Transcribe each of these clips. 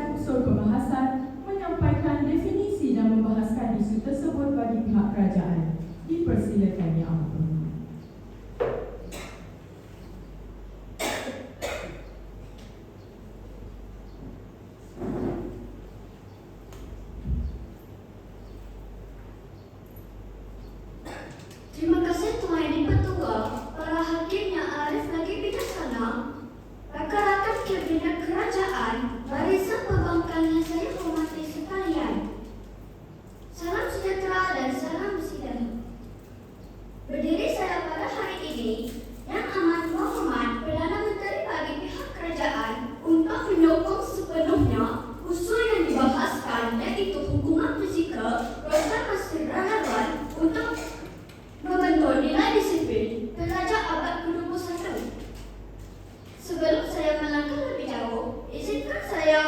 menyampaikan usul pembahasan, menyampaikan definisi dan membahaskan isu tersebut bagi pihak kerajaan. Dipersilakan Yang Amat Berhormat. Terima kasih Tuan Yang Dipertua, para hakim yang arif lagi bijaksana, rakan-rakan kabinet kerajaan, barisan perbankan yang saya hormati sekalian. Salam sejahtera dan salam bersedia. Berdiri saya pada hari ini, Yang Amat Berhormat Perdana Menteri bagi pihak kerajaan untuk menyokong sepenuhnya usul yang dibahaskan, iaitu hukuman fizikal rasa masih relevan untuk membentuk nilai disiplin pelajar abad ke-21. Sebelum saya melangkah lebih jauh, izinkan saya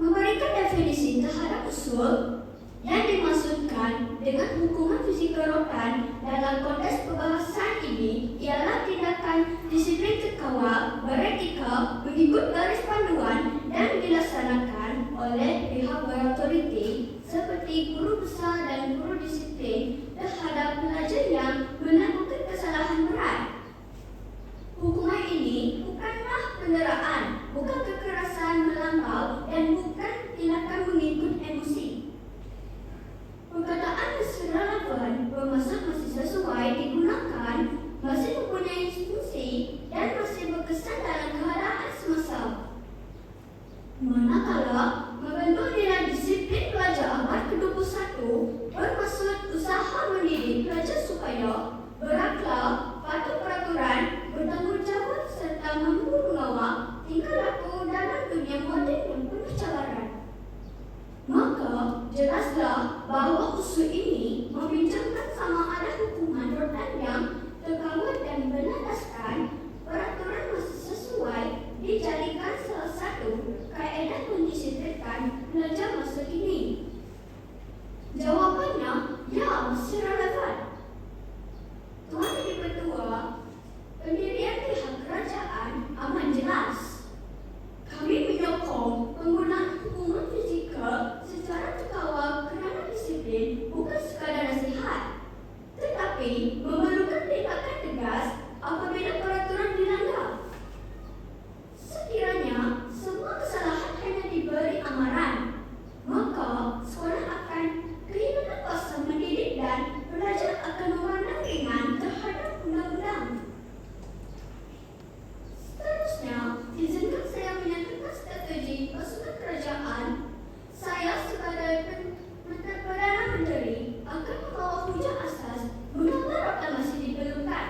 memberikan definisi terhadap usul yang dimaksudkan dengan hukuman fizikal rotan dalam konteks perbahasan ini ialah tindakan disiplin terkawal, beretika, mengikut garis panduan dan dilaksanakan oleh pihak berautoriti seperti guru besar dan guru disiplin terhadap pelajar yang melakukan kesalahan berat. Hukuman ini bukanlah penderaan, bukan kekerasan melampau dan bukan tindakan mengikut emosi. Perkataan masih relevan bermaksud masih sesuai digunakan, masih mempunyai fungsi dan masih berkesan dalam keadaan semasa. Manakala membentuk nilai disiplin pelajar abad ke-21 bermaksud usaha mendidik pelajar supaya berakhlak, patuh peraturan, bertanggungjawab serta mampu mengawal tingkah laku dalam dunia moden yang penuh cabaran. Maka jelaslah bahawa usul ini membincangkan sama ada hukuman rotan yang terkawal dan berlandaskan peraturan masih sesuai dijadikan salah satu kaedah mendisiplinkan pelajar masa kini. Jawapannya, ya, masih relevan. Tuan Yang Dipertua, pendirian pihak kerajaan amat jelas. Kami menyokong penggunaan hukuman fizikal secara terkawal kerana disiplin bukan sekadar nasihat, tetapi memerlukan tindakan tegas apabila peraturan dilanggar. Sekiranya semua kesalahan hanya diberi amaran, maka sekolah akan kehilangan kuasa mendidik dan pelajar akan memandang ringan terhadap undang-undang. Seterusnya, izinkan saya menyatakan strategi pasukan kerajaan. Saya sebagai Perdana Menteri akan membawa hujah asas mengapa reklamasi diperlukan.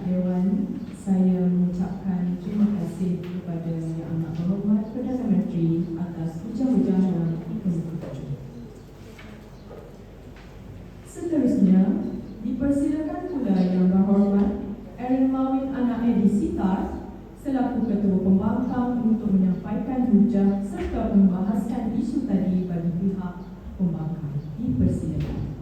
pihak Dewan, saya mengucapkan terima kasih kepada Yang Amat Berhormat Perdana Menteri atas hujah-hujahan dikemukakan. Seterusnya, dipersilakan pula Yang Berhormat Erin Mawin Anak Edi Sitar selaku Ketua Pembangkang untuk menyampaikan hujah serta membahaskan isu tadi bagi pihak pembangkang. Dipersilakan.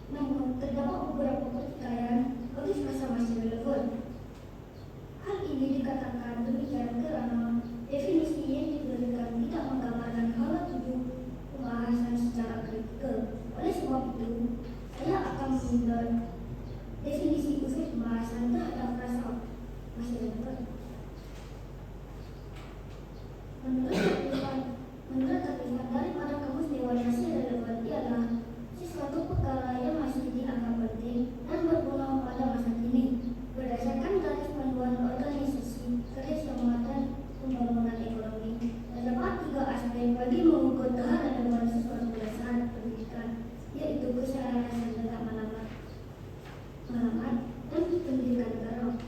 Namun, terdapat beberapa pertikaian oleh masa masih relevan. Hal ini dikatakan demikian kerana definisi yang diberikan tidak menggambarkan hala tujuh pembahasan secara kritikal. Oleh sebab itu, saya akan menunda definisi khusus pembahasan terhadap rasa masih relevan. Menurut terlihat daripada kamus Dewan masih relevan ialah sesuatu perkara yang masih dianggap penting dan berguna pada masa kini berdasarkan garis panduan organisasi kerjasama dan pembangunan ekonomi. Terdapat tiga aspek bagi mengukur kehalalan sesuatu berdasarkan pendidikan, yaitu keselarasan tentang malamat dan pendidikan negara.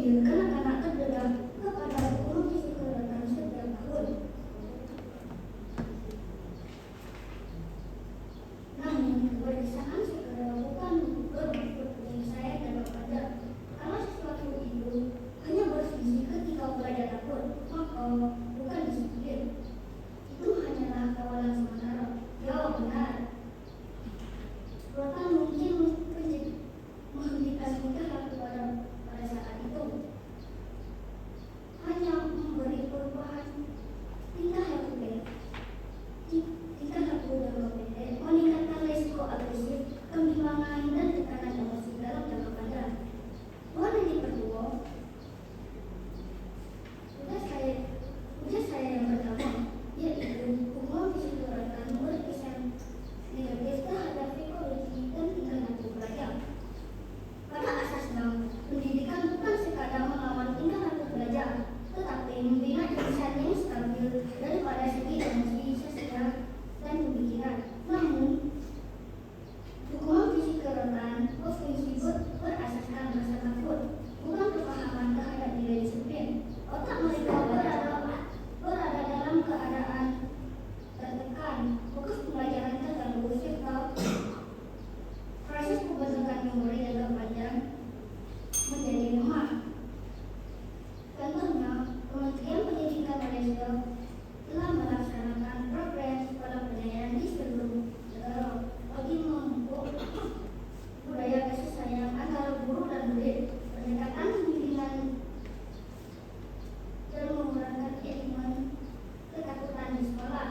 kecil kanak-kanak terdedah kepada hukum psikologi setiap tahun. Namun, kebiasaan segera bukan bermaksud dari saya dan Bapak. Kalau sesuatu itu hanya berfungsi ketika belajar takut, maka bukan disiplin. Itu hanyalah kawalan sementara. Jawab benar. Rotan mungkin menghentikan tingkah laku pada saat itu. Hanya memberi perubahan tingkah laku dalam pendek, meningkatkan risiko agresif, kebimbangan dan tekanan emosi dalam jangka panjang. Tuhan yang diperluas, ujar saya yang pertama, yaitu hukuman psikologi berkesan negatif terhadap psikologi dan tingkah laku pelajar. Pada asasnya, pendidikan bukan sekadar melawan tingkah laku pelajar, tetapi membina insan yang stabil daripada segi emosi, sosial, dan pemikiran. Namun, hukuman psikologi berfungsi berasaskan rasa takut, bukan kepahaman terhadap nilai disiplin. Otak mereka berada dalam keadaan tertekan, fokus pembelajaran terganggu, serta proses pembentukan memori jangka panjang menjadi lemah. Contohnya, Kementerian Pendidikan Malaysia telah melaksanakan program sekolah penyayangan di seluruh negara bagi memupuk budaya kasih sayang antara guru dan murid, pendekatan bimbingan dan mengurangkan elemen ketakutan di sekolah.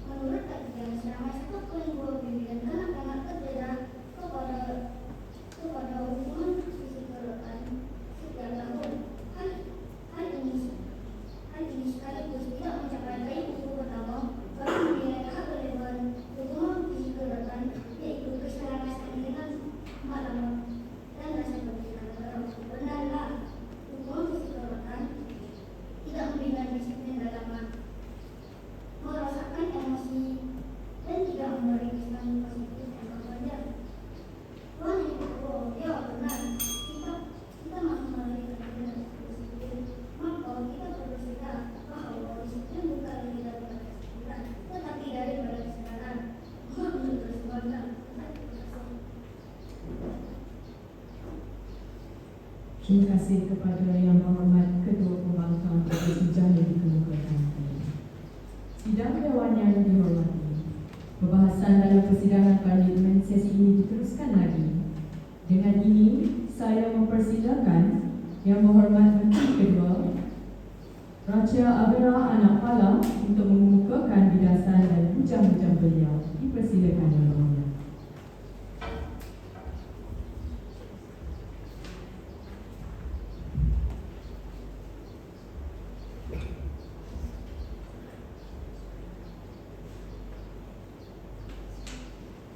Menurut kajian, selama 1,2 bilion anak-anak terdedah kepada hukuman psikologi setiap tahun. Hal ini sekaligus tidak mencapai buku pertama bagi menilai hak relevan hukuman psikologi, yaitu keselamasan dengan malam dan rasa berpikir. Benarlah hukuman psikologi tidak membina disiplin dalam merosakkan emosi dan tidak memberi kesan positif jangka panjang. Tuhan yang kedua, ya benar, kita masih melalui keadaan disiplin, maka kita perlu sadar bahwa disiplin bukan lagi daripada kesadaran, tetapi daripada kesadaran. Tuhan untuk terus bangga. Terima kasih kepada Yang Berhormat Ketua Pembangkang Provinsi Jambi dikemukakan. Sidang Dewan yang dihormati, pembahasan dalam persidangan parlimen sesi ini diteruskan lagi. Dengan ini, saya mempersilakan Yang Berhormat Menteri Kedua, Raja Abera Anak Pala untuk mengemukakan bidasan dan bujang-bujang beliau. Dipersilakan Yang Berhormat.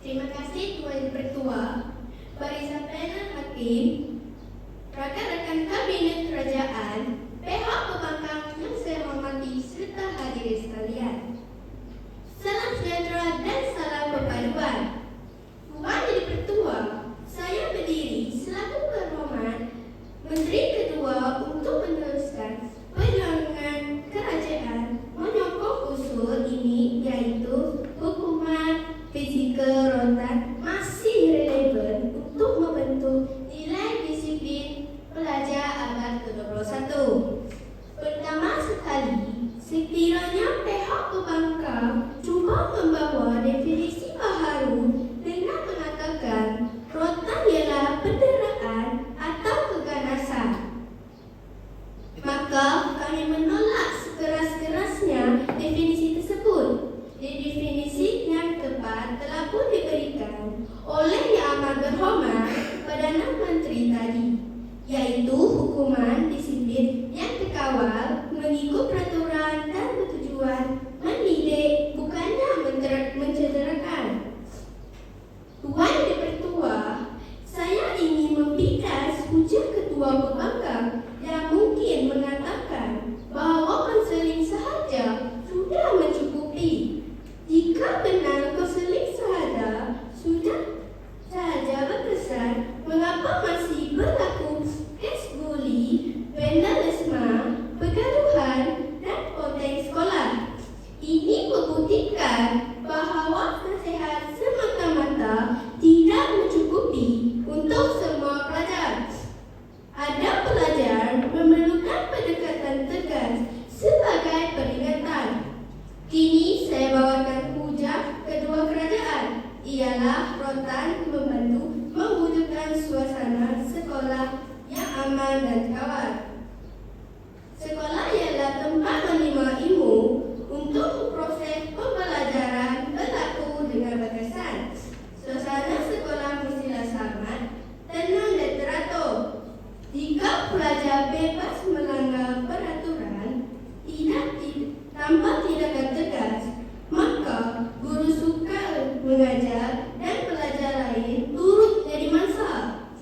Terima kasih Tuan Pertua, barisan panel hakim, rakan-rakan kabinet kerajaan, pihak pembangkang yang saya hormati serta hadirin sekalian. Salam sejahtera dan salam perpaduan. Tuan Jadi Pertua, saya berdiri selaku berhormat Menteri Kedua untuk meneruskan perjuangan kerajaan menyokong usul ini, iaitu hukuman fizikal rotan masih relevan untuk membentuk nilai disiplin pelajar abad ke-21. Pertama sekali, sekiranya pihak pembangkang cuba membawa definisi baharu dengan mengatakan rotan ialah penderaan atau keganasan, maka kami menolak sekeras-kerasnya definisi tersebut. Definisi yang tepat telah pun diberikan oleh Yang Amat Berhormat Perdana Menteri tadi, yaitu hukuman disiplin yang terkawal mengikut peraturan dan bertujuan mendidik, bukannya mencederakan. Tuan Yang Pertua, saya ingin membidas hujah Ketua Pembangkang yang mungkin mengatakan bahawa konseling sahaja sudah mencukupi. Jika benar konseling sahaja berkesan, mengapa masih berlaku kes bullying itulah Rotan membantu mewujudkan suasana sekolah yang aman dan kawal. Sekolah ialah tempat menerima ilmu untuk proses pembelajaran berlaku dengan berkesan. Suasana sekolah mestilah sangat tenang dan teratur. Jika pelajar bebas melanggar peraturan, tanpa tindakan tegas, maka guru sukar mengajar dan pelajar lain turut jadi masalah.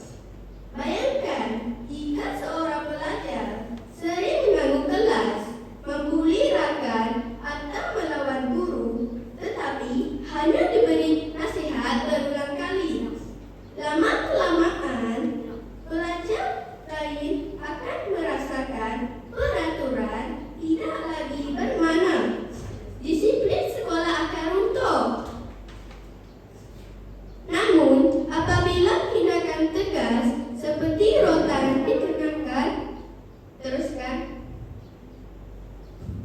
Bayangkan jika seorang pelajar sering mengganggu kelas, membuli rakan atau melawan guru, tetapi hanya diberi nasihat berulang kali. Lama-kelamaan, pelajar lain akan merasakan peraturan tidak lagi bermakna. Disiplin sekolah akan runtuh. Namun, apabila tindakan tegas seperti Rotan dikenakan, teruskan.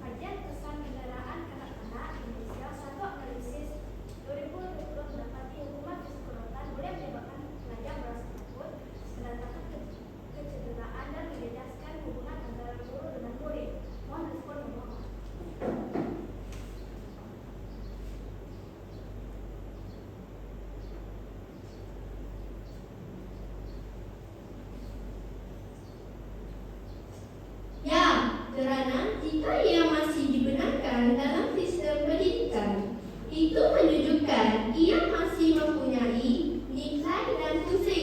Kajian kesan kendaraan kanak-kanak Indonesia satu analisis 2020 mendapati hukuman psikolotan boleh menyebabkan pelajar merasa takut, mendatangkan kecederaan dan menjejaskan hubungan antara guru dengan murid. Mohon respon pemohon. Ya, kerana jika ia masih dibenarkan dalam sistem pendidikan, itu menunjukkan ia masih mempunyai nilai dan fungsi.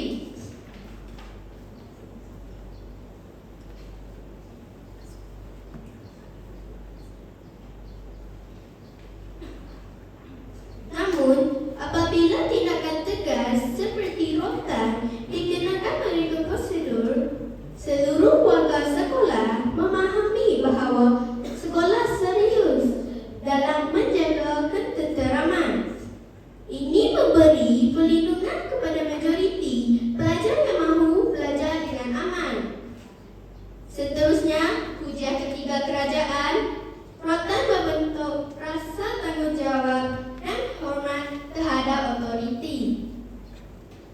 Namun, apabila tindakan tegas seperti Rotan dikenakan melalui prosedur, seluruh warga sekolah memahami bahawa sekolah serius dalam menjaga ketenteraman. Ini memberi perlindungan kepada majoriti pelajar yang mahu belajar dengan aman. Seterusnya, hujah ketiga kerajaan, Rotan membentuk rasa tanggungjawab dan hormat terhadap otoriti.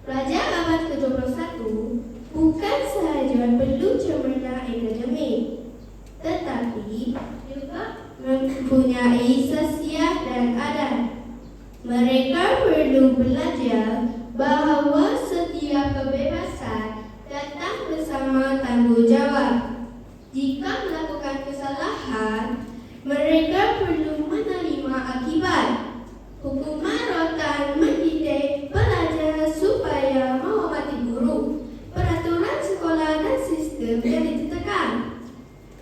Pelajar abad ke-21 bukan sahaja perlu cermat akademik, tetapi juga mempunyai sosial dan adat. Mereka perlu belajar bahawa setiap kebebasan datang bersama tanggungjawab. Jika melakukan kesalahan, mereka perlu menerima akibat. Hukuman Rotan mendidik pelajar supaya menghormati guru, peraturan sekolah dan sistem yang ditetapkan.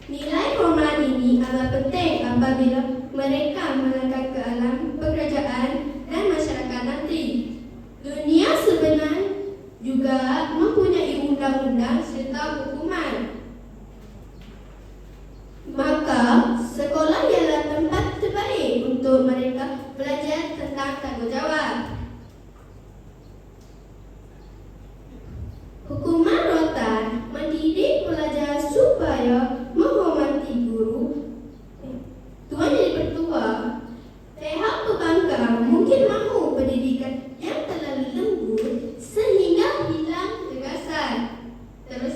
Nilai hormat ini amat penting apabila mereka melangkah ke alam pekerjaan dan masyarakat nanti. Dunia sebenar juga mempunyai undang-undang serta hukuman. Maka, sekolah ialah tempat terbaik untuk mereka belajar tentang tanggungjawab. Hukuman Rotan mendidik pelajar supaya menghormati guru. Tuan Jadi Pertua, pihak pembangkang mungkin mahu pendidikan yang terlalu lembut sehingga hilang ketegasan. Terus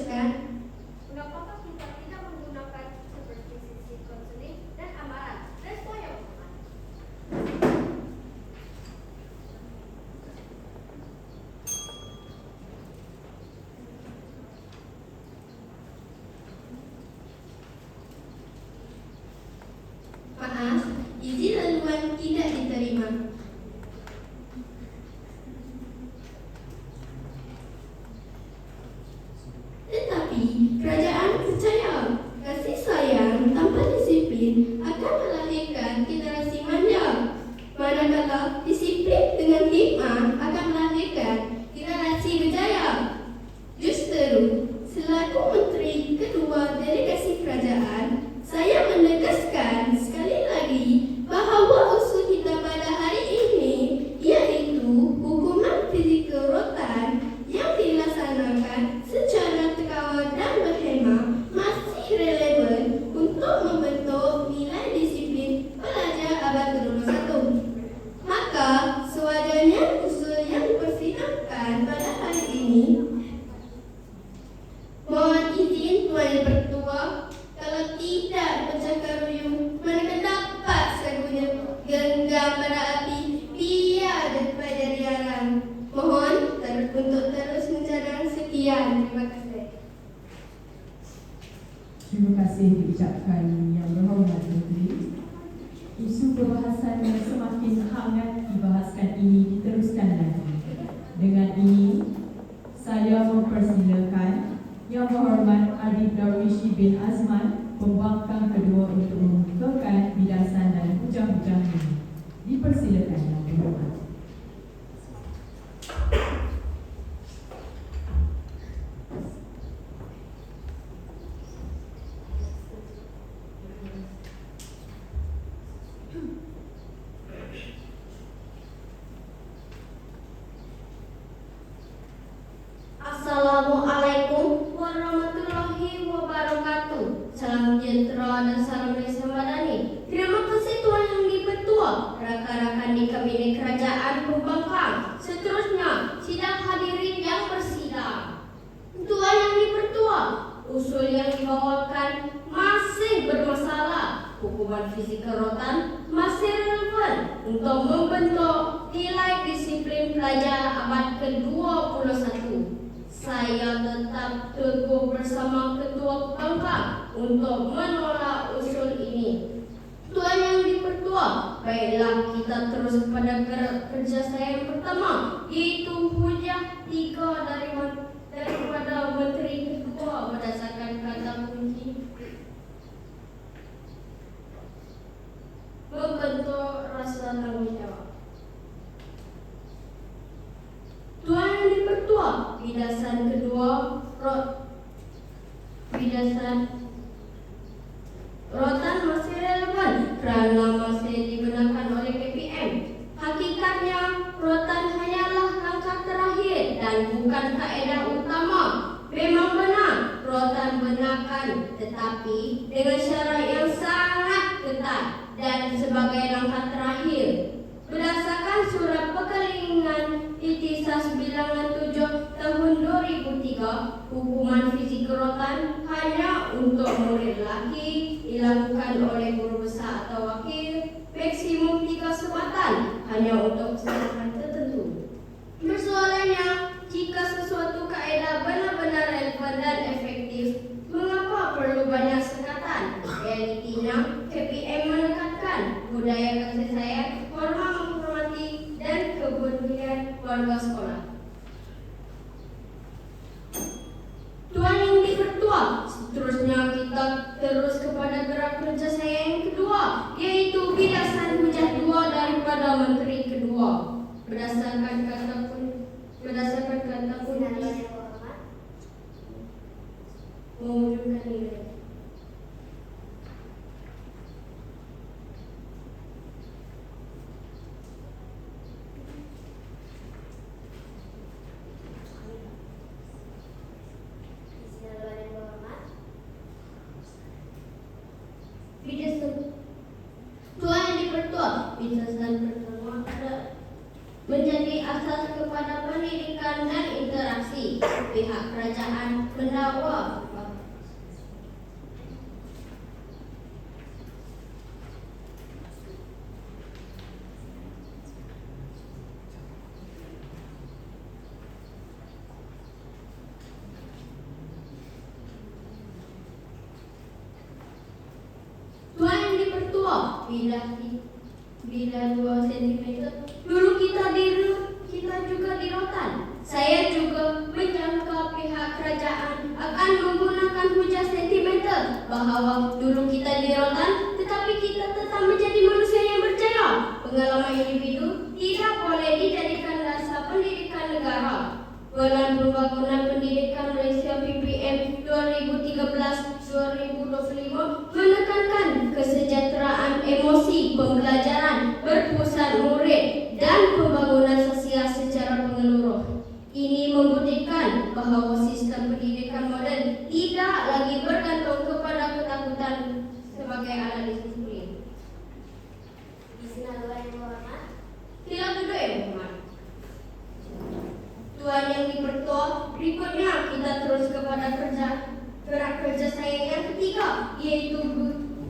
ini. Mohon izin Tuan Yang Bertua, kalau tidak bercakap ruyung, mereka dapat segunya genggam bara api biar daripada diarang. Mohon untuk terus mencadang. Sekian, terima kasih. Terima kasih diucapkan Yang Berhormat Menteri. Isu perbahasan yang semakin hangat dibahaskan ini diteruskan lagi. Dengan ini, saya mempersilakan Yang Berhormat Arif Darwishi bin Azman, pembangkang kedua untuk membukakan bidasan dan hujah-hujah ini. Dipersilakan Yang Berhormat. Assalamualaikum warahmatullahi wabarakatuh. Salam sejahtera dan salam Malaysia Madani. Terima kasih Tuan Yang Di-Pertua, rakan-rakan di Kabinet Kerajaan Pembangkang. Seterusnya, sidang hadirin yang bersidang. Tuan Yang Di-Pertua, usul yang dibawakan masih bermasalah. Hukuman fisik rotan masih relevan untuk membentuk nilai disiplin pelajar abad ke-21. Saya tetap teguh bersama Ketua Pembangkang untuk menolak usul ini. Tuan Yang Di-Pertua, baiklah kita terus kepada kerja saya yang pertama, iaitu hujah 3 daripada Menteri Kedua berdasarkan kata kunci membentuk rasa tanggungjawab. Tuan Yang Di-Pertua, bidasan kedua bidasan rotan masih relevan kerana masih digunakan oleh KPM. Hakikatnya, rotan hanyalah langkah terakhir dan bukan kaedah utama. Memang benar, rotan benarkan, tetapi dengan syarat yang sangat ketat dan sebagai langkah terakhir. Berdasarkan surat perkelilingan Itisas Bilangan 7 tahun 2003, hukuman fisik rotan hanya untuk murid lelaki dilakukan oleh guru besar atau wakil, maksimum 3 sempatan, hanya untuk kesalahan tertentu. Persoalannya, jika sesuatu kaedah benar-benar relevan dan efektif, mengapa perlu banyak sekatan? Realitinya, KPM menekankan budaya kasih sayang, hormat menghormati, dan kepedulian warga sekolah. Tuan Yang Di-Pertua, seterusnya kita terus kepada gerak kerja saya yang kedua, yaitu bidasan hujah 2 daripada Menteri Kedua. Berdasarkan kata kunci mewujudkan nilai. Tuan Yang Di-Pertua, bidasan pertama menjadi asas kepada pendidikan dan interaksi. Pihak kerajaan mendakwa Tuan Yang Di-Pertua, bila 2 cm dulu kita juga di rotan. Saya juga menjangka pihak kerajaan akan menggunakan hujah sentimental bahawa dulu kita di rotan, tetapi kita tetap menjadi manusia yang berjaya. Pengalaman individu tidak boleh dijadikan dasar pendidikan negara. Pelan Pembangunan Pendidikan Malaysia PPM 2013-2025 menekankan kesejahteraan emosi pembelajaran, berpusat murid dan pembangunan sosial secara menyeluruh. Ini membuktikan bahawa sistem pendidikan moden tidak lagi bergantung kepada ketakutan sebagai alat disiplin. Bismillahirrahmanirrahim. Sila kedua yang hormat. Tuan Yang Di-Pertua, Berikutnya kita terus kepada gerak kerja saya yang ketiga, yaitu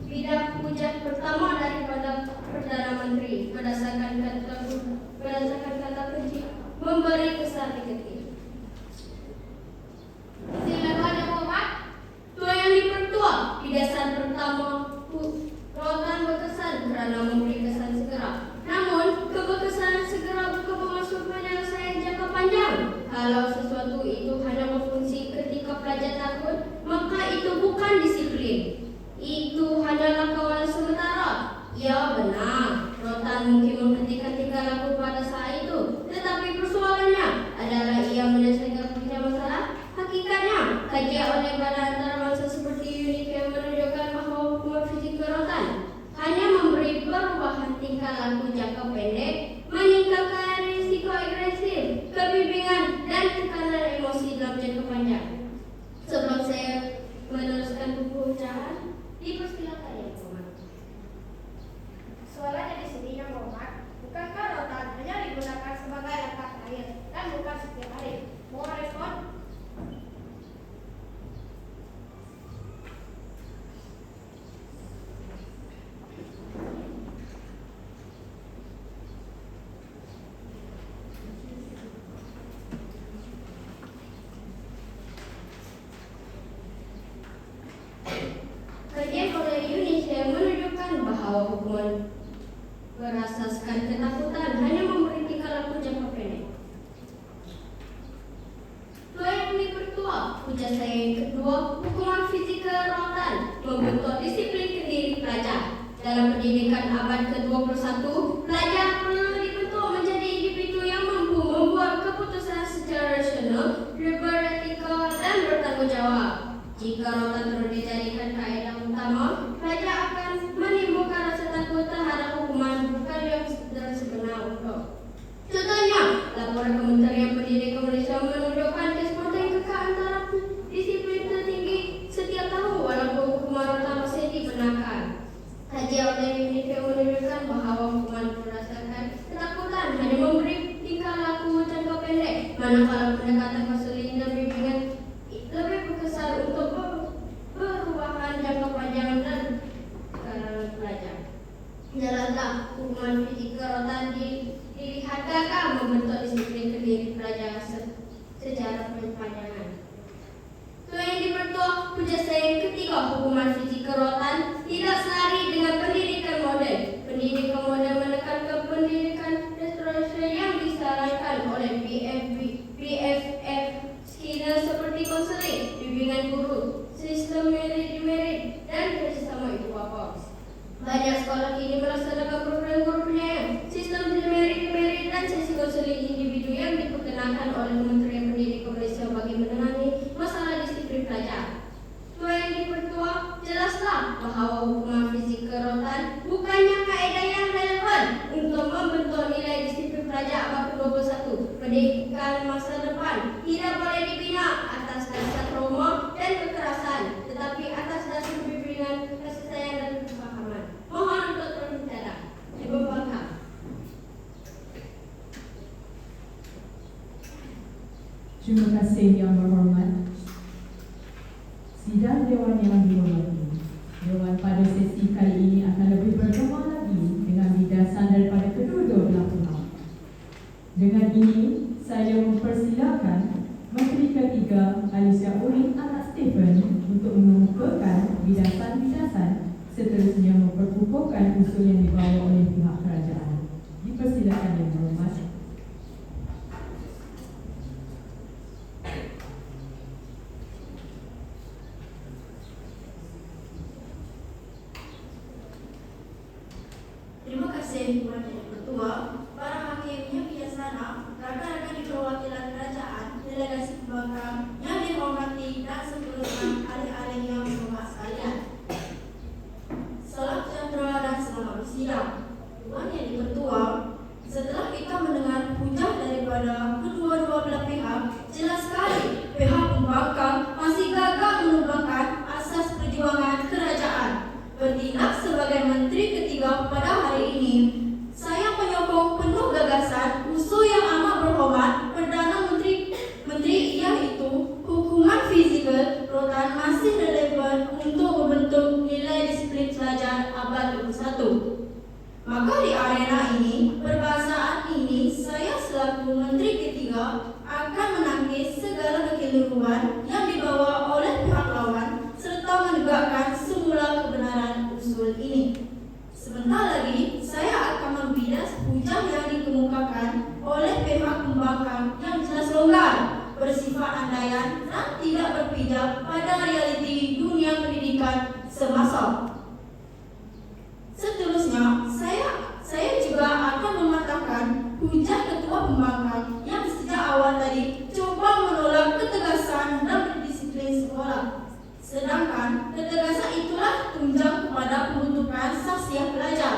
bidang puja pertama daripada Perdana Menteri berdasarkan kata kunci memberi kesan negatif. Silakan Yang Hormat. Tuan Yang Dipertua, pidasan pertama rotan berkesan kerana memberi kesan segera. Namun, keberkesanan segera bukan bermaksud penyelesaian jangka panjang. Kalau sesuatu itu hanya berfungsi ketika pelajar takut, maka itu bukan disiplin. Itu hanyalah kawalan sementara. Ya benar, rotan mungkin menghentikan tingkah laku pada saat itu. Tetapi persoalannya adalah ia menyelesaikan punya masalah. Hakikatnya, kajian oleh badan antarabangsa seperti UNICEF menunjukkan bahawa hukuman fizikal rotan hanya memberi perubahan tingkah laku jangka pendek, meningkatkan risiko agresif, kebimbingan, dan tekanan emosi dalam jangka panjang. Sebelum saya meneruskan buku ucapan, dipersilakan Yang Hormat. Soalannya di sini Yang Hormat, bukankah rotan hanya digunakan sebagai langkah terakhir dan bukan setiap hari? Mohon respon. Kajian oleh UNICEF menunjukkan bahawa hukuman berasaskan ketakutan hanya memberi tingkah laku jangka pendek. Tuan Yang Dipertua, ujar saya yang kedua, hukuman fizikal rotan membentuk disiplin ke diri pelajar. Dalam pendidikan abad ke-21, pelajar perlu dibentuk menjadi individu yang mampu membuat keputusan secara rasional, beretika dan bertanggungjawab. Jika rotan terus dijadikan kaedah utama, pelajar akan menimbulkan rasa takut terhadap hukuman bukan yang sebenar untuk. Contohnya, laporan Kementerian Pendidikan Malaysia menunjukkan kesempatan kekal antara disiplin tertinggi setiap tahun walaupun hukuman rotan masih dibenarkan. Kajian oleh UNICEF menunjukkan bahawa hukuman berdasarkan ketakutan hanya memberi tingkah laku jangka pendek, manakala pendekatan konseling dan bimbingan lebih berkesan untuk perubahan jangka panjang dan pelajar. Jelaslah hukuman fizikal rotan dilihat gagal membentuk disiplin ke diri pelajar secara berpanjangan. Tuan Yang Dipertua, ujar saya yang ketiga, hukuman fizikal rotan tidak selari dengan pendidikan moden. Pendidikan moden menekankan pendidikan restorasi yang disarankan oleh BFF Skinner seperti konseling, bimbingan guru, sistem merit dan kerjasama ibu bapa. Banyak sekolah kini melaksanakan program guru penyayang, sistem merit dan sesi konseling individu yang diperkenalkan oleh Kementerian Pendidikan Malaysia bagi menangani masalah disiplin pelajar. Tuan Yang Dipertua, jelaslah bahawa hukuman fizikal rotan bukannya kaedah yang relevan untuk membentuk nilai disiplin pelajar abad ke-21. Pendidikan masa depan tidak boleh dibina atas dasar trauma dan kekerasan, tetapi atas dasar bimbingan, kasih sayang dan kefahaman. Mohon untuk berbicara. Ibu Bangka. Terima kasih Yang Berhormat. Sidang Dewan yang dihormati, Dewan pada sesi kali ini akan lebih bergema lagi dengan bidasan daripada kedua-dua belah pihak. Dengan ini, saya mempersilakan Menteri Ketiga Alicia Orin Anak Stephen untuk mengemukakan bidasan-bidasan seterusnya memperkukuhkan usul yang dibawa oleh pihak kerajaan. Dipersilakan Yang Berhormat. Terima kasih Tuan Yang Ketua, para hakim yang bijaksana, rakan-rakan di perwakilan kerajaan, delegasi pembangkang yang dihormati dan seterusnya ahli-ahli yang berhormat sekalian. Salam sejahtera dan selamat bersidang. Tuan Yang Ketua, setelah kita mendengar hujah daripada kedua-dua belah pihak, jelas sekali pihak pembangkang masih gagal menumbangkan asas perjuangan kerajaan. Bertindak sebagai Menteri Ketiga pada hari ini, saya menyokong penuh gagasan usul yang amat berhormat Perdana Menteri yaitu menteri ketiga akan menangkis segala kekeliruan yang dibawa oleh pihak lawan serta menegakkan semula kebenaran usul ini. Sebentar lagi, saya akan membidas hujah yang dikemukakan oleh pihak pembangkang yang jelas longgar, bersifat andaian dan tidak berpijak pada realiti dunia pendidikan semasa. Seterusnya, saya juga akan mematahkan hujah ketua pembangkang yang sejak awal tadi coba menolak ketegasan dan berdisiplin sekolah. Sedangkan ketegasan itulah tunjang kepada pembentukan saksiah pelajar.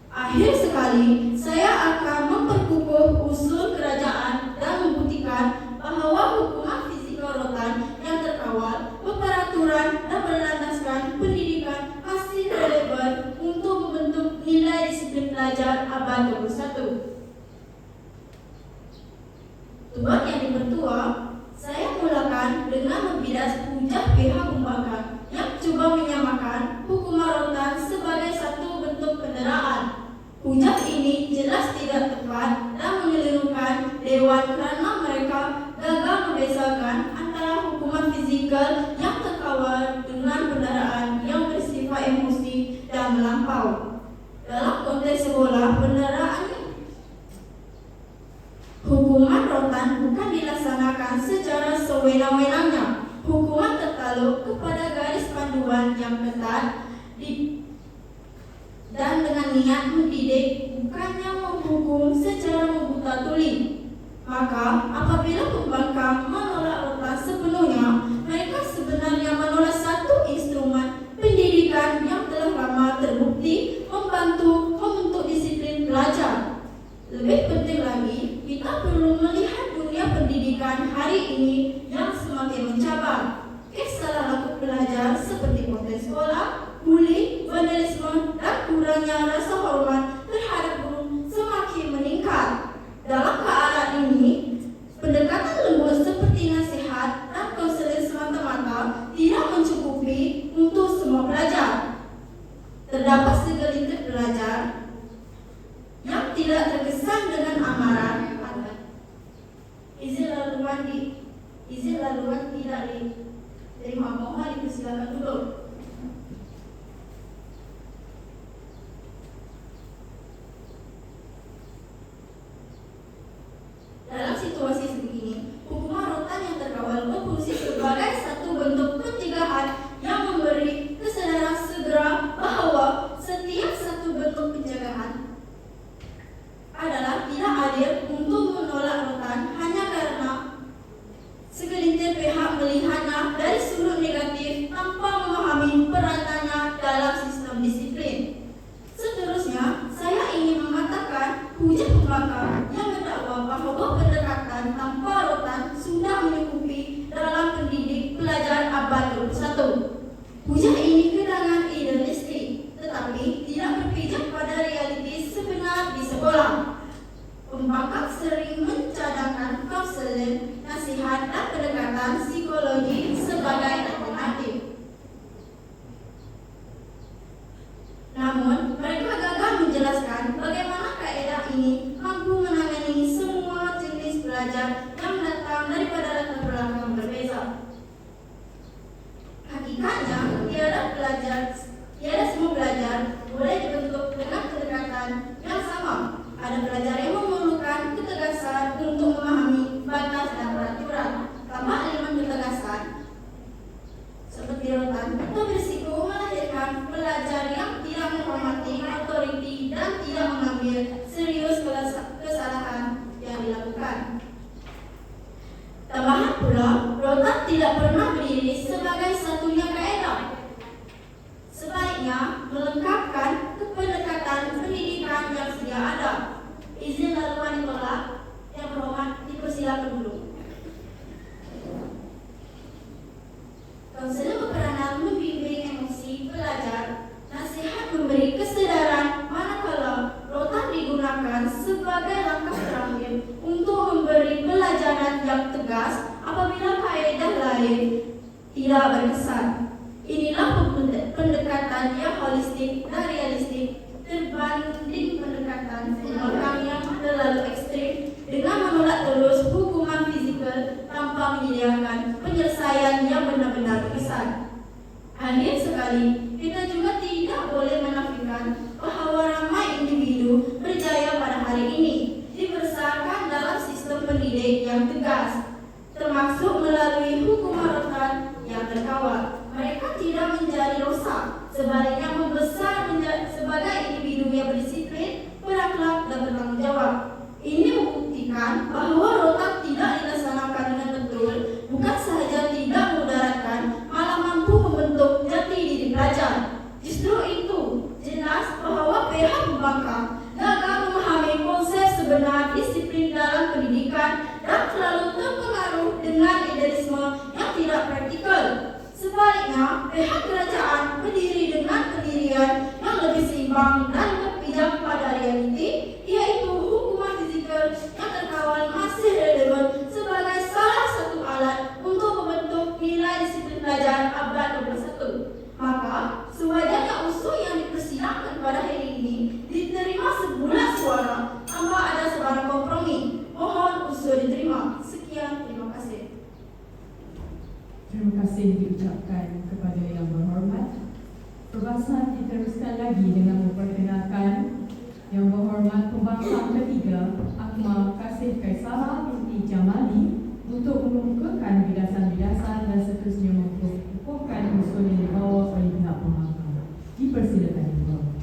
Akhir sekali, saya akan memperkukuh usul kerajaan dan membuktikan bahawa hukuman fizikal rotan yang terkawal, berperaturan dan berlandaskan pendidikan masih relevan untuk membentuk nilai disiplin pelajar abad 21. Tuan yang dipertua, saya mulakan dengan membidas hujah pihak pembangkang yang cuba menyamakan hukuman rotan sebagai satu bentuk penderaan. Hujah ini jelas tidak tepat dan menyelirukan Dewan kerana mereka gagal membezakan antara hukuman fizikal yang terkawal dengan penderaan yang bersifat emosi dan melampau. Dalam konteks sekolah, penderaan hukuman rotan bukan dilaksanakan secara sewenang-wenangnya. Hukuman tertaluk kepada garis panduan yang ketat dan dengan niat mendidik, bukannya menghukum secara membuta tuli. Maka, apabila pembangkang menolak rotan sepenuhnya, mereka sebenarnya menolak satu instrumen pendidikan yang telah lama terbukti membantu membentuk disiplin pelajar. Lebih penting lagi, kita perlu melihat dunia pendidikan hari ini yang semakin mencabar. Kes salah laku pelajar seperti kontes sekolah, buli, vandalisme dan kurangnya rasa hormat terhadap guru semakin meningkat. Dalam keadaan ini, pendekatan lembut seperti nasihat dan konseling semata-mata tidak mencukupi untuk semua pelajar. Terdapat segelintir pelajar yang tidak terkesan dengan amaran. Izin laluan tidak diterima, mohon dipersilakan duduk. Dalam situasi sebegini, hukuman rotan yang terkawal berfungsi sebagai satu bentuk pencegahan yang memberi kesadaran segera bahawa setiap satu bentuk pencegahan adalah tidak adil untuk menolak rotan hanya karena segelintir pihak melihatnya dari sudut negatif tanpa memahami peranannya dalam sistem disiplin. Seterusnya, saya ingin mematahkan hujah pembangkang yang mendakwa bahawa pendekatan tanpa rotan sudah mencukupi dalam pendidik pelajar abad 21. Hujah ini kedangan idealistik, tetapi tidak berpijak pada realiti sebenar di sekolah. Pembangkang sering mencadangkan konseling, nasihat dan pendekatan psikologi sebagai alternatif. Namun, mereka gagal menjelaskan bagaimana kaedah ini mampu menangani semua jenis pelajar yang datang daripada latar belakang berbeza. Hakikatnya, tiada semua pelajar boleh dibentuk dengan pendekatan yang sama. Ada pelajar yang memerlukan ketegasan untuk memahami batas dan peraturan. Tanpa elemen ketegasan, seperti rotan, itu berisiko melahirkan pelajar yang tidak menghormati otoriti dan tidak mengambil serius kesalahan yang dilakukan. Tambahan pula, rotan tidak pernah berdiri sebagai satunya kaedah. Sebaliknya, melengkapkan pendekatan pendidikan yang sedia ada. Izin laluan ditolak. Yang berhormat, dipersilakan dulu. Konseling berperanan membimbing emosi pelajar. Nasihat memberi kesedaran manakala rotan digunakan sebagai langkah terakhir untuk memberi pelajaran yang tegas apabila kaedah lain tidak berkesan. Inilah pendekatan yang holistik dan realistik terbanding pendekatan pembangkang yang terlalu ekstrim dengan menolak telur menyediakan penyelesaian yang benar-benar berkesan. Akhir sekali, kita juga tidak boleh menafikan bahawa ramai individu berjaya pada hari ini dibesarkan dalam sistem pendidik yang tegas, termasuk melalui hukuman rotan yang terkawal. Mereka tidak menjadi rosak, sebaliknya membesar sebagai individu yang berdisiplin, berakhlak dan bertanggung jawab. Ini membuktikan bahawa rotan tidak dilaksanakan dengan betul, bukan sahaja tidak memudaratkan, malah mampu membentuk jati diri pelajar. Justru itu jelas bahawa pihak pembangkang gagal memahami konsep sebenar disiplin dalam pendidikan dan terlalu terpengaruh dengan idealisme yang tidak praktikal. Sebaliknya, pihak kerajaan berdiri dengan pendirian yang lebih seimbang dan berpijak pada realiti, iaitu hukuman fizikal yang terkawal masih relevan sebagai salah satu alat untuk membentuk nilai disiplin pelajar abad 21. Maka, sewajarnya usul yang dipersidangkan pada hari ini diterima sebulan suara tanpa ada sebarang kompromi. Mohon usul diterima. Sekian, terima kasih. Terima kasih diucapkan kepada Yang Berhormat. Perbahasan diteruskan lagi dengan memperkenalkan Yang Berhormat Pembangkang Ketiga Akmal Kasih Kaisara binti Jamali untuk mengemukakan bidasan-bidasan dan seterusnya mengukuhkan usul yang dibawa oleh pihak pembangkang. Dipersilakan Yang Berhormat.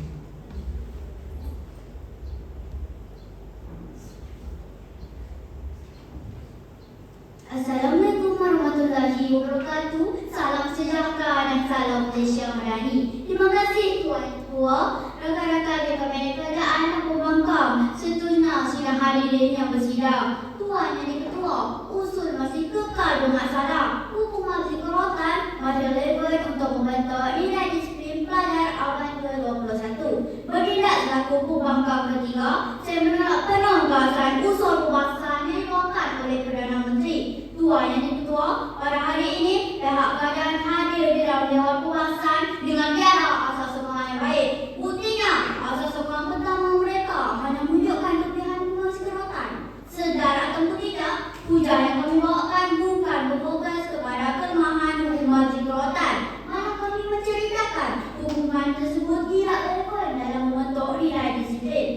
Assalamualaikum warahmatullahi wabarakatuh. Salam sejahtera dan salam Malaysia Madani. Terima kasih Tuan Ketua, rakan-rakan Departemen Kerajaan dan Pembangkang seterusnya sidang hadirin yang bersidang. Tuan Yang Ketua, usul masih kekal bermasalah. Hukuman dikerotan masih relevan untuk membentuk nilai disiplin pelajar abad 2021. Bertindak selaku Pembangkang Ketiga, saya menolak penuh bahasan usul pembahasan yang dibawakan oleh Perdana Menteri. Tuan Yang Ketua, pada hari ini pihak kerajaan hadir di dalam dewan pembahasan dengan tiada asas sokongan yang baik. Buktinya, asas sokongan pertama mereka hanya menunjukkan kelebihan hukuman sekerotan. Sedar atau tidak, hujah yang kami bawakan bukan berfokus kepada kelemahan hukuman sekerotan. Malah kami menceritakan hukuman tersebut tidak relevan dalam membentuk nilai disiplin.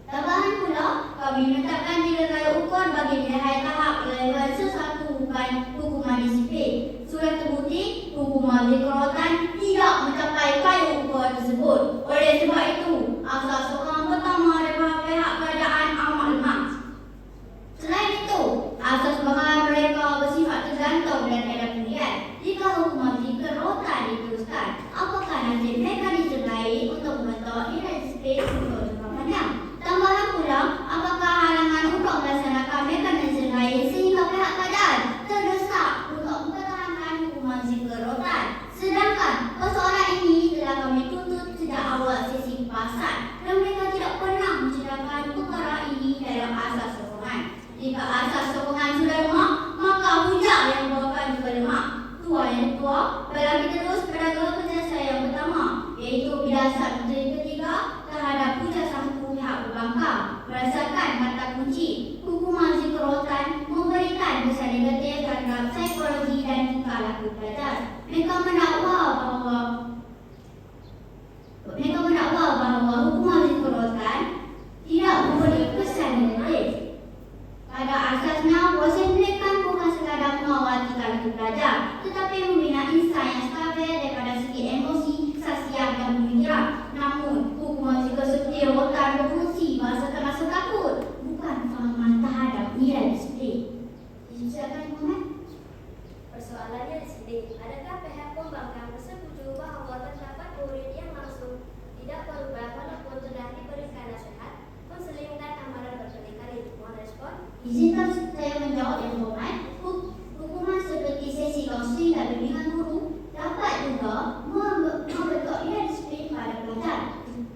Tambahan pula, kami menetapkan 3 kali ukur bagi nilai tahap relevan sesuatu bukan hukuman disiplin. Sudah terbukti, hukuman dikerotan tidak mencapai kayu ukur tersebut. Oleh sebab itu, asas sokongan pertama daripada pihak kerajaan amat lemah. Selain itu, asas bahan mereka bersifat tergantung dan ada pilihan. Jika hukuman dikerotan diteruskan, apakah nasib mekanisme lain untuk membentuk nilai disiplin untuk jangka panjang? Tambahan pula, apakah halangan untuk melaksanakan mekanisme lain sehingga pihak kerajaan terdesak untuk mempertahankan hukuman dikerotan? Sedangkan persoalan ini telah kami tuntut sejak awal sesi pembahasan dan mereka tidak pernah menceritakan perkara ini dalam asas sokongan. Jika asas sokongan sudah lemah, maka hujah yang dibawakan juga lemah. Tuan Yang Ketua, baiklah kita terus pada penyelesaian yang pertama, iaitu bidasan Menteri Ketiga terhadap hujah satu pihak pembangkang. Berdasarkan mata kunci, hukuman dikerotan memberikan kesan negatif terhadap psikologi dan tingkah laku pelajar. Mereka mendakwa bahawa hukuman dikerotan tidak memberi kesan negatif. Pada asasnya, proses pendidikan bukan sekadar mengawal tingkah laku pelajar, tetapi membina insan yang stabil daripada segi emosi, sosial dan pemikiran. Namun, hukuman jika seperti rotan berfungsi merasakan rasa takut, bukan fahaman terhadap nilai disiplin. Silakan, Muhammad. Persoalannya di sini, adakah pihak pembangkang bersetuju bahawa terdapat murid yang langsung tidak berubah walaupun sudah diberikan nasihat, konseling dan amaran berkali-kali? Mohon respon. Izinkan saya menjawab Yang Berhormat. Hukuman seperti sesi kaunseling dan bimbingan guru dapat juga membentuk nilai disiplin pada pelajar.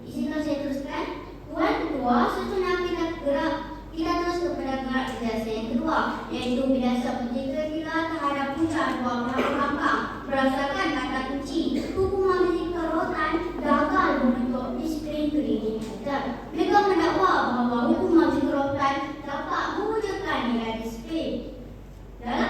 Izinkan saya teruskan. Tuan Ketua, seterusnya kita terus kepada gerak bidasan yang kedua, iaitu bidasan Menteri Ketiga terhadap hujah dua pihak pembangkang. Berdasarkan kata kunci, hukuman dikerotan gagal membentuk disiplin pendidikan pelajar. Mereka mendakwa bahawa hukuman dikerotan dapat mewujudkan nilai disiplin. Dalam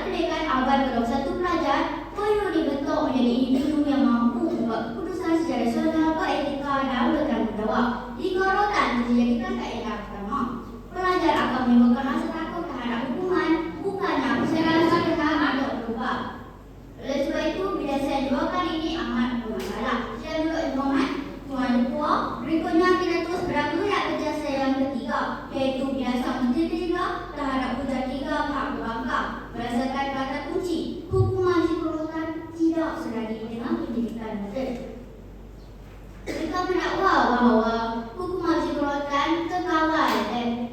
bahawa hukuman jabatan terkawal dan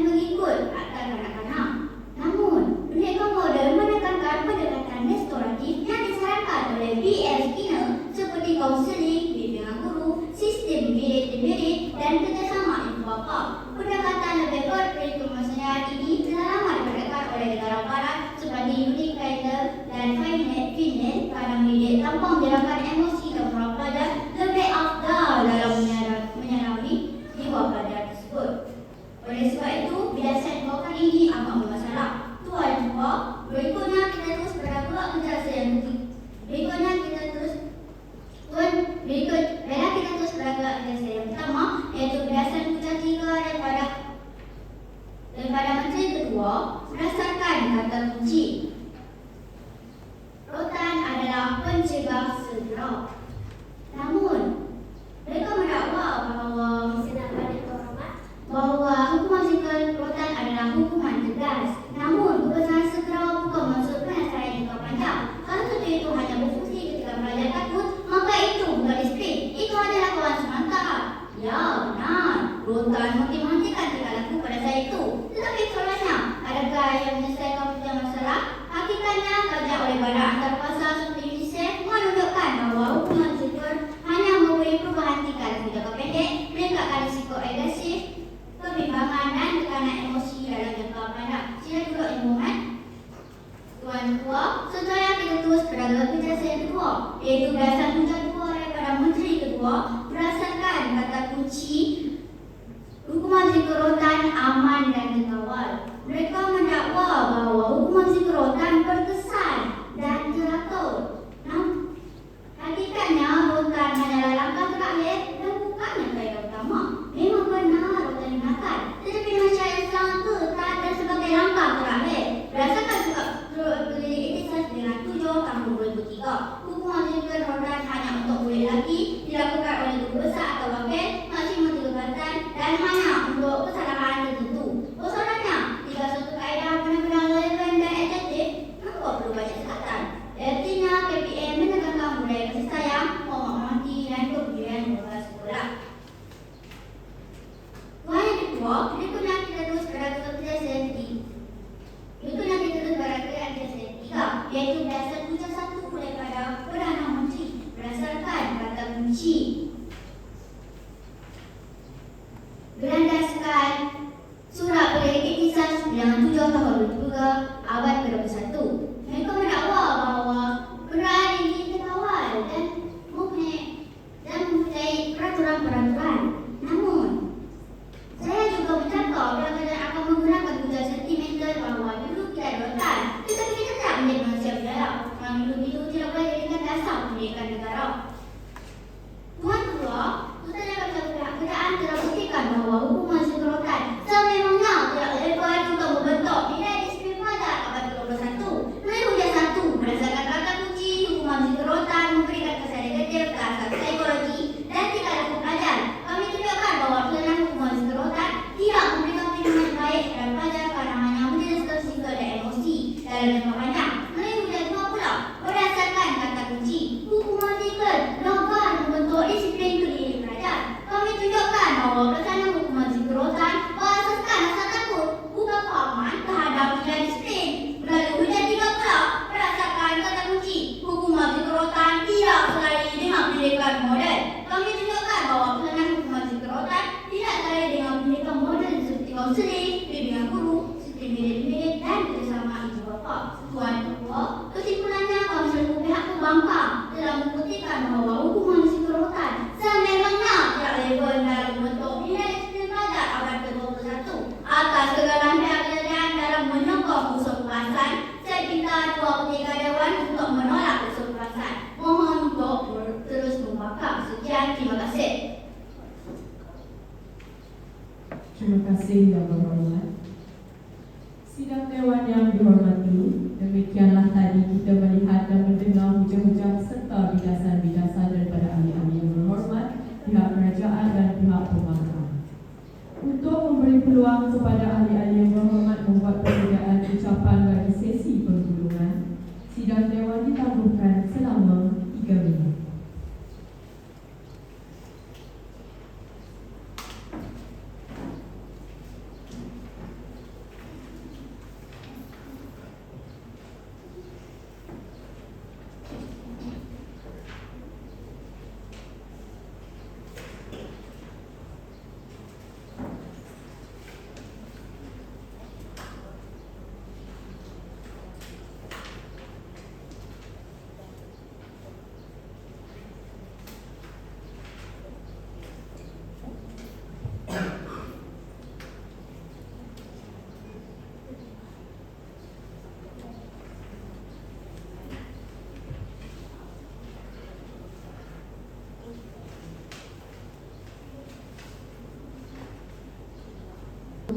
mengikut akal kanak-kanak. Namun, pendekar moden menekankan pendekatan restoratif yang disarankan oleh B.L. Skinner seperti kaunseling, bimbingan guru, sistem merit dan kerjasama ibu bapa. Pendekatan lebih berperhitungan ini telah lama digunakan oleh negara barat seperti Unique Kaiser dan Finland pada mendidik tanpa menjalankan emosi dan moral pelajar lebih afdal dalam menyelami jiwa pelajar tersebut. Oleh sebab itu, bidasan bawakan ini amat bermasalah. Tuan-tuan, berikutnya kita terus berlaku penjelasan yang berikutnya kita terus penjelasan yang pertama, iaitu bidasan puncak 3 daripada menteri kedua berdasarkan kata kunci. Rotan adalah pencegah segera. Namun, mereka mendakwa bahawa hukuman rotan adalah hukuman tegas. Namun, kebesaran segera bukan maksud penasaran jangka panjang. Kalau sesuatu itu hanya berfungsi ketika pelajar takut, maka itu bukan disiplin. Itu adalah kawan sementara. Ya, benar. Rotan menghentikan tingkah laku pada saat itu. Tetapi soalannya, adakah yang menyelesaikan punca masalah? Hakikatnya, kajian oleh badan antarkuasa seperti UNICEF menunjukkan bahawa hukuman segera hanya memberi perubahan tingkah laku jangka pendek, meningkatkan risiko agresif, kebimbangan dan tekanan emosi dalam jangka panjang. Sila duduk ilmuwan. Tuan-tuan, seterusnya kita terus pada penjelasan yang kedua, iaitu berdasarkan punca 2 daripada menteri kedua berdasarkan kata kunci hukuman zikrotan aman dan terkawal. Mereka mendakwa bahawa hukuman zikrotan berkesan dan teratur. Hakikatnya rotan adalah langkah terakhir dan bukannya kaedah utama. Memang benar rotan digunakan, tetapi dengan syariat Islam ketat dan sebagai langkah terakhir. Berdasarkan surat Al-Ikhtisas dengan 7 tahun 2003, hukuman zikrotan hanya untuk murid lelaki, dilakukan oleh guru besar atau wakil, maksimum 3 bulan dan hanya untuk kesalahan tertentu. Soalannya, jika suatu kaedah benar-benar relevan dan efektif, mengapa perlu banyak sekatan? Artinya, KPM menekankan budaya kasih sayang, menghormati dan kebudayaan berbagai sekolah. Tuan yang kedua, berikutnya kita terus pada penjelasan ketiga, iaitu berdasar punca 1 daripada Perdana Menteri berdasarkan kata kunci. Berlandaskan surat Al-Ikhtisas bilangan 7 tahun 2003 abad ke-21. Mereka mendakwa bahawa peran ini terkawal dan mempunyai peraturan-peraturan. Namun, saya juga bercakap bila akan menggunakan punca sentimental bahawa dulu tidak ada rotan, tetapi kita tak menjadi manusia berdarah. Orang dulu tidak boleh jadikan dasar pendidikan negara. Tuan-tuan, Ustaz dapat kerajaan telah buktikan bahawa hukuman zikrotan sememangnya tidak relevan untuk membentuk nilai disiplin pelajar abad ke-21. Melalui hujah 1, berdasarkan kata kunci, hukuman zikrotan memberikan kesan negatif ke asas psikologi dan tingkah laku pelajar. Kami tunjukkan bahawa pelaksanaan hukuman zikrotan tidak memberikan perlindungan baik kepada pelajar kerana hanya menjelaskan risiko dan emosi dalam jangka panjang. Melalui hujah 2 pula, berdasarkan kata kunci, hukuman zikrotan dapat membentuk disiplin kediri pelajar. Kami tunjukkan bahawa pelaksanaan hukuman zikrotan berasaskan rasa takut, bukan fahaman terhadap nilai disiplin. Melalui hujah 3 pula, berdasarkan kata kunci, hukuman zikrotan tidak selari dengan pendidikan moden. Kami tunjukkan bahawa pelaksanaan hukuman zikrotan tidak selari dengan pendidikan moden seperti kaunseling, bimbingan guru, sistem merit dan kerjasama ibu bapa. Tuan-tuan, kesimpulannya kami selaku pihak pembangkang telah membuktikan bahawa hukuman zikrotan sememangnya tidak relevan dalam membentuk nilai disiplin pelajar abad ke-21. Atas kegagalan pihak kerajaan dalam menyokong usul pembahasan, saya minta 2/3 Dewan untuk menolak usul pembahasan. Mohon untuk terus membangkang. Sekian, terima kasih. Terima kasih yang berhormat. Sidang Dewan yang dihormati, demikianlah tadi kita melihat dan mendengar hujah-hujah serta bidasan-bidasan daripada ahli-ahli yang berhormat, pihak kerajaan dan pihak pembangkang. Untuk memberi peluang kepada ahli-ahli yang berhormat membuat perbezaan ucapan bagi sesi penggulungan, sidang Dewan ditangguhkan selama 3 minit.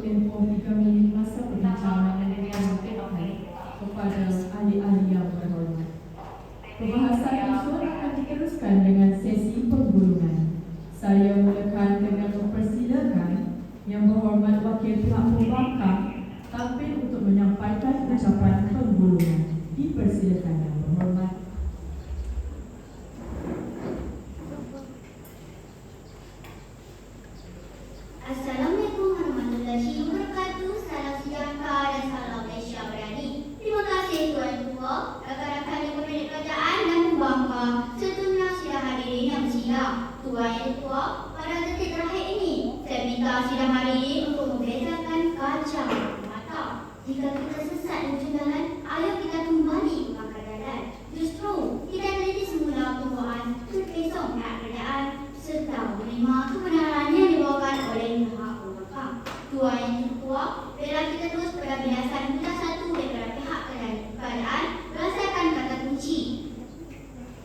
tempoh 3 minit masa perbincangan yang dilakukan kepada ahli-ahli yang berhormat. Perbahasan usul akan diteruskan dengan sesi penggulungan. Saya mulakan dengan mempersilakan Yang Berhormat Wakil Pihak Pembangkang tampil untuk menyampaikan ucapan penggulungan. Dipersilakan Yang Berhormat. Assalamualaikum warahmatullahi wabarakatuh. Salam sejahtera dan salam Malaysia berani. Terima kasih Tuan Ketua, rakan-rakan yang pemilik kerajaan dan pembangkang serta sudah hadirin yang bersidang. Tuan Yang Ketua, pada detik terakhir ini, saya minta sidang hari ini untuk membezakan kaca mata. Jika kita sesat di jalan, ayo kita kembali ke pangkal jalan. Justru, kita teliti semula tumbuhan terpesong pihak kerajaan serta menerima kebenaran yang dibawakan oleh pihak pembangkang. Tuan Yang Ketua, bela kita terus pada biasan bulan 1 daripada pihak kerajaan berdasarkan kata kunci.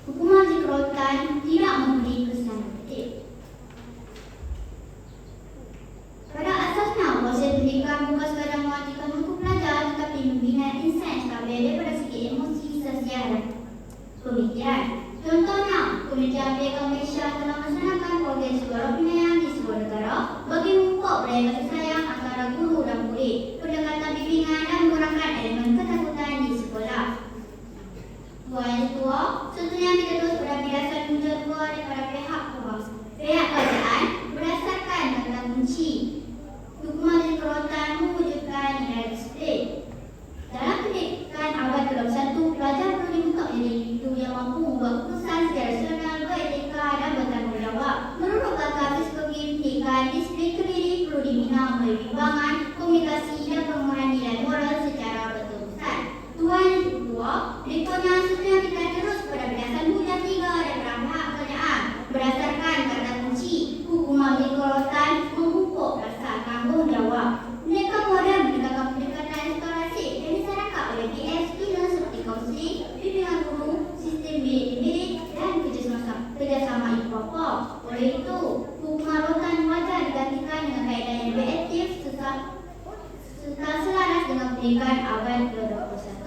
Hukuman dikerotan tidak memberi kesan petik. Pada asasnya, proses pendidikan bukan sekadar mewajibkan mutu pelajar tetapi membina insan stabil daripada segi emosi, sosial dan pemikiran. Contohnya, Komite Pendidikan Malaysia telah melaksanakan program segera penyayang di seluruh negara bagi memupuk budaya kasih sayang antara guru dan murid, pendekatan bimbingan dan mengurangkan elemen ketakutan di sekolah. Tuan Yang Ketua, tentunya kita terus berada dasar punca dua daripada pihak kerajaan berdasarkan kata kunci. Hukuman dikerotan mewujudkan nilai disiplin. Dalam pendidikan abad ke-21, pelajar perlu dibentuk menjadi individu yang mampu membuat keputusan secara rasional, beretika dan bertanggungjawab. Menurut bakal psikologi pendidikan, disiplin kediri perlu dibina melalui bimbingan, komunikasi dan pengembangan nilai moral secara berterusan. Tuan Yang Ketua, berikutnya setelah kita terus pada berdasarkan hujah 3 daripada pihak kerajaan berdasarkan kata kunci. Hukuman dikerotan memupuk rasa tanggungjawab. Mereka moden menegakkan pendekatan restorasi yang disarankan oleh BS Pina seperti kaunseling, bimbingan guru, sistem bilik dan kerjasama ibu bapa. Oleh itu, hukuman rotan wajar digantikan dengan kaedah yang lebih aktif serta selaras dengan pendidikan abad ke-21.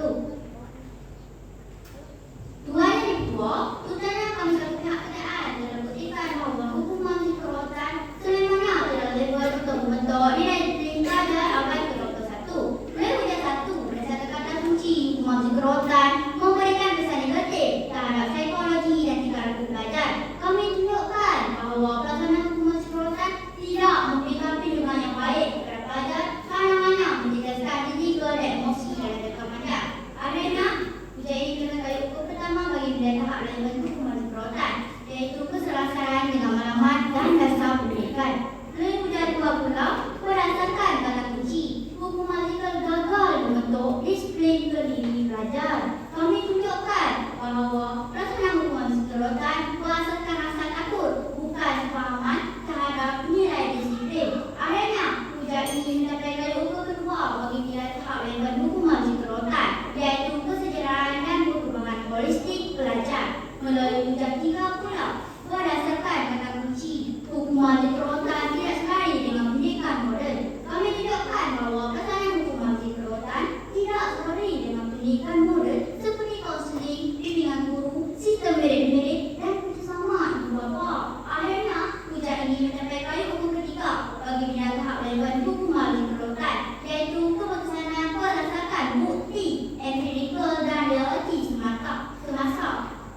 Tuan Yang Ketua, utama kami selaku pihak kerajaan telah buktikan bahawa hukuman dikerotan sememangnya adalah level untuk membentuk nilai disiplin pelajar abad ke-21. Melalui hujah 1 berdasarkan kata kunci, hukuman dikerotan memberikan kesan negatif terhadap psikologi dan tingkah laku pelajar. Kami tunjukkan bahawa pelaksanaan hukuman dikerotan tidak memberikan perlindungan yang baik kepada pelajar kerana hanya menjejaskan fizikal dan emosi yang terkemanjang. Akhirnya, hujah ini kena kayu ukur pertama bagi bila tahap relevan hukuman dikerotan, iaitu keselarasan dengan malamat dan dasar pendidikan. Melalui hujah 2 pula, berdasarkan kata kunci, hukuman jika gagal membentuk disiplin kediri pelajar. Kami tunjukkan bahawa pelaksanaan hukuman dikerotan berasaskan rasa takut, bukan kefahaman terhadap nilai disiplin. Akhirnya, hujah ini mencapai kayu ukur kedua bagi bila tahap relevan hukuman dikerotan, iaitu kesejahteraan dan perkembangan holistik pelajar. Melalui hujah 3 pula, berdasarkan kata kunci, hukuman dikerotan tidak sekali dengan pendidikan moden. Kami tunjukkan bahawa pelaksanaan hukuman dikerotan tidak sekali dengan pendidikan moden seperti kaunseling, bimbingan guru, sistem bilik-bilik dan kerjasama ibu bapa. Akhirnya, hujah ini mencapai kayu ukur ketiga bagi bila tahap relevan hukuman dikerotan, iaitu keputusan berdasarkan bukti empirikal dan realiti semasa.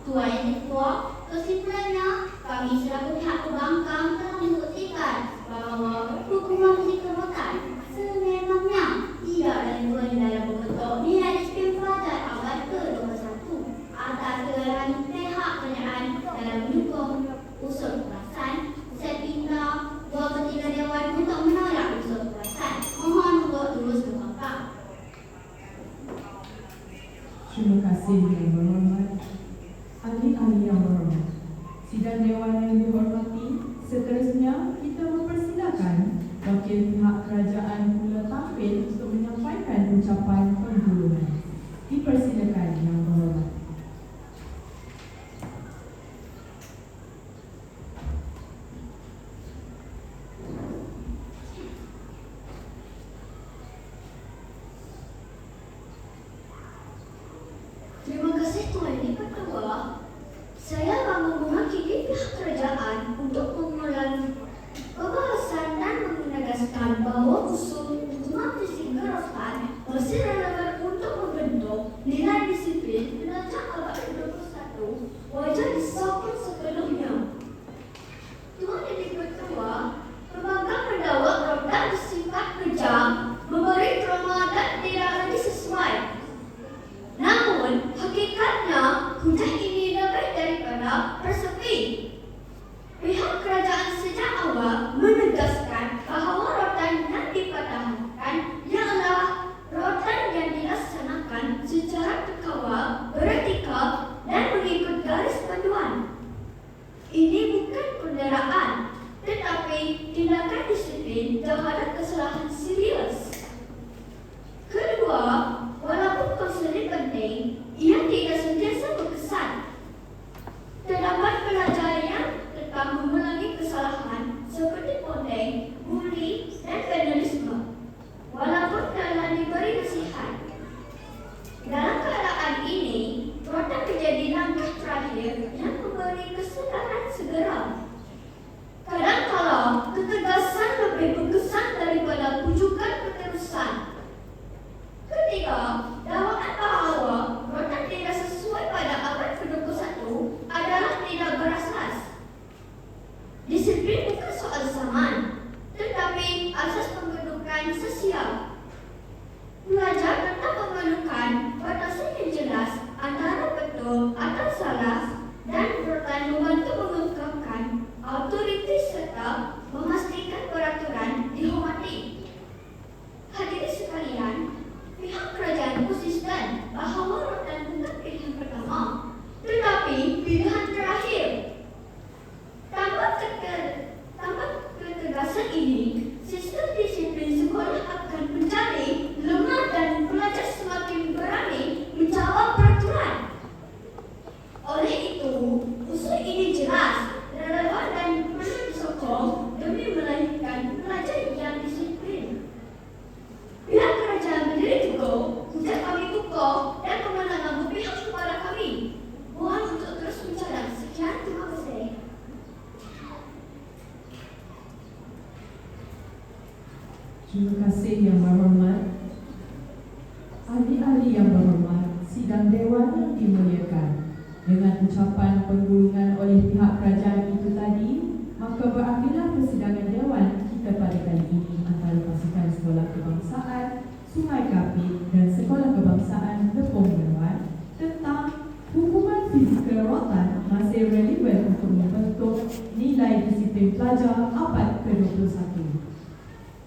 Tuan Yang Ketua, kesimpulannya, kami selaku pihak pembangkang telah membuktikan bahawa hukuman dikerotan sememangnya tidak relevan dalam membentuk nilai disiplin pelajar abad ke-21. Atas kegagalan pihak kerajaan dalam mendukung usul kekerasan, saya minta 2/3 Dewan untuk menolak usul kekerasan. Mohon untuk terus membangkang. Terima kasih Yang Berhormat. Ahli-ahli yang berhormat, sidang Dewan yang dihormati, seterusnya kita mempersilakan wakil pihak kerajaan mula tampil untuk menyampaikan ucapan penggulungan. Dipersilakan Yang Berhormat. Pengerusi yang berhormat, ahli-ahli yang berhormat, sidang Dewan yang dimuliakan. Dengan ucapan penggulungan oleh pihak kerajaan itu tadi, maka berakhirlah persidangan Dewan kita pada kali ini antara pasukan Sekolah Kebangsaan Sungai Kapit dan Sekolah Kebangsaan Lepong Dewan tentang hukuman fizikal rotan masih relevan untuk membentuk nilai disiplin pelajar abad ke-21.